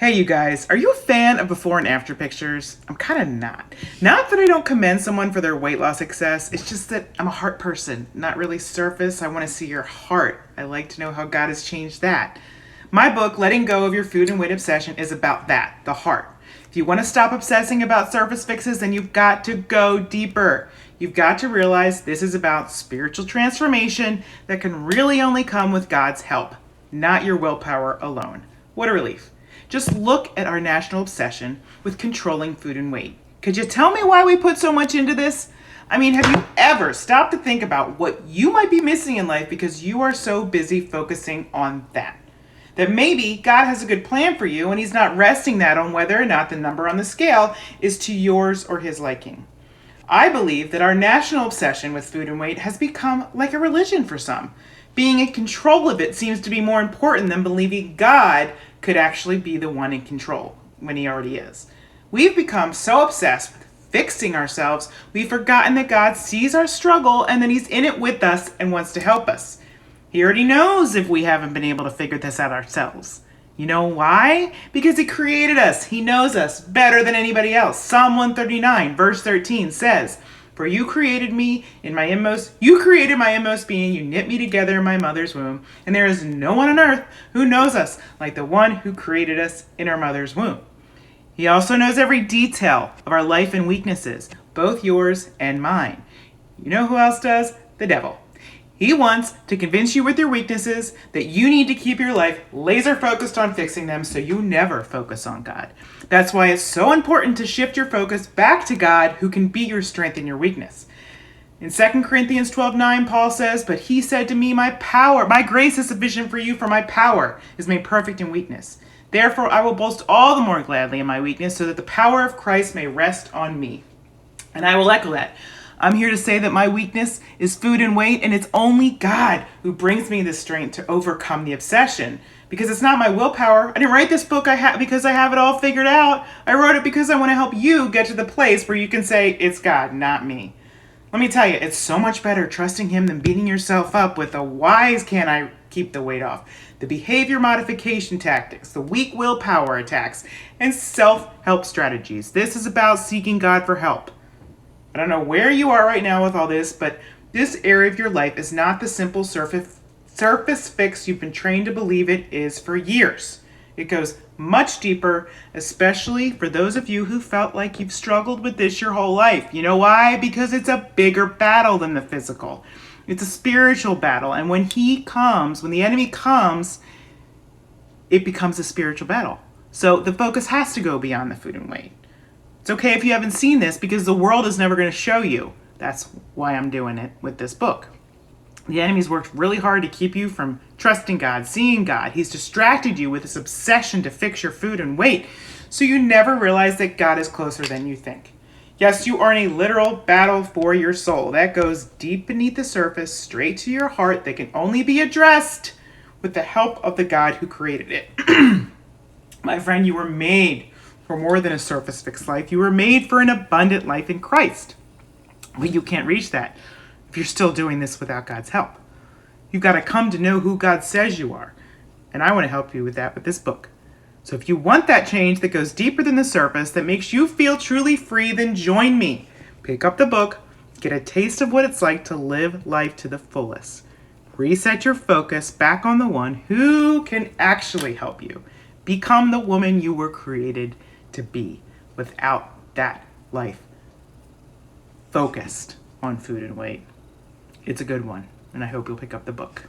Hey you guys, are you a fan of before and after pictures? I'm kind of not. Not that I don't commend someone for their weight loss success, it's just that I'm a heart person, not really surface. I want to see your heart. I like to know how God has changed that. My book, Letting Go of Your Food and Weight Obsession, is about that, the heart. If you want to stop obsessing about surface fixes, then you've got to go deeper. You've got to realize this is about spiritual transformation that can really only come with God's help, not your willpower alone. What a relief. Just look at our national obsession with controlling food and weight. Could you tell me why we put so much into this? I mean, have you ever stopped to think about what you might be missing in life because you are so busy focusing on that? That maybe God has a good plan for you and he's not resting that on whether or not the number on the scale is to yours or his liking. I believe that our national obsession with food and weight has become like a religion for some. Being in control of it seems to be more important than believing God could actually be the one in control when he already is. We've become so obsessed with fixing ourselves, we've forgotten that God sees our struggle and that he's in it with us and wants to help us. He already knows if we haven't been able to figure this out ourselves. You know why? Because he created us. He knows us better than anybody else. Psalm 139 verse 13 says, "For you created me in my inmost, you created my inmost being, you knit me together in my mother's womb, and there is no one on earth who knows us like the one who created us in our mother's womb." He also knows every detail of our life and weaknesses, both yours and mine. You know who else does? The devil. He wants to convince you with your weaknesses that you need to keep your life laser focused on fixing them so you never focus on God. That's why it's so important to shift your focus back to God, who can be your strength in your weakness. In 2 Corinthians 12:9, Paul says, "But he said to me, my grace is sufficient for you, for my power is made perfect in weakness. Therefore I will boast all the more gladly in my weakness, so that the power of Christ may rest on me." And I will echo that. I'm here to say that my weakness is food and weight, and it's only God who brings me the strength to overcome the obsession. Because it's not my willpower. I didn't write this book because I have it all figured out. I wrote it because I want to help you get to the place where you can say, it's God, not me. Let me tell you, it's so much better trusting him than beating yourself up with the whys can't I keep the weight off, the behavior modification tactics, the weak willpower attacks, and self-help strategies. This is about seeking God for help. I don't know where you are right now with all this, but this area of your life is not the simple surface fix you've been trained to believe it is for years. It goes much deeper, especially for those of you who felt like you've struggled with this your whole life. You know why? Because it's a bigger battle than the physical. It's a spiritual battle, and when the enemy comes, it becomes a spiritual battle. So the focus has to go beyond the food and weight. It's okay if you haven't seen this because the world is never going to show you. That's why I'm doing it with this book. The enemy's worked really hard to keep you from trusting God, seeing God. He's distracted you with this obsession to fix your food and weight, so you never realize that God is closer than you think. Yes, you are in a literal battle for your soul. That goes deep beneath the surface, straight to your heart, that can only be addressed with the help of the God who created it. My friend, you were made for more than a surface fixed life. You were made for an abundant life in Christ. But you can't reach that if you're still doing this without God's help. You've got to come to know who God says you are. And I want to help you with that with this book. So if you want that change that goes deeper than the surface, that makes you feel truly free, then join me. Pick up the book, get a taste of what it's like to live life to the fullest. Reset your focus back on the one who can actually help you. Become the woman you were created to be without that life focused on food and weight. It's a good one, and I hope you'll pick up the book.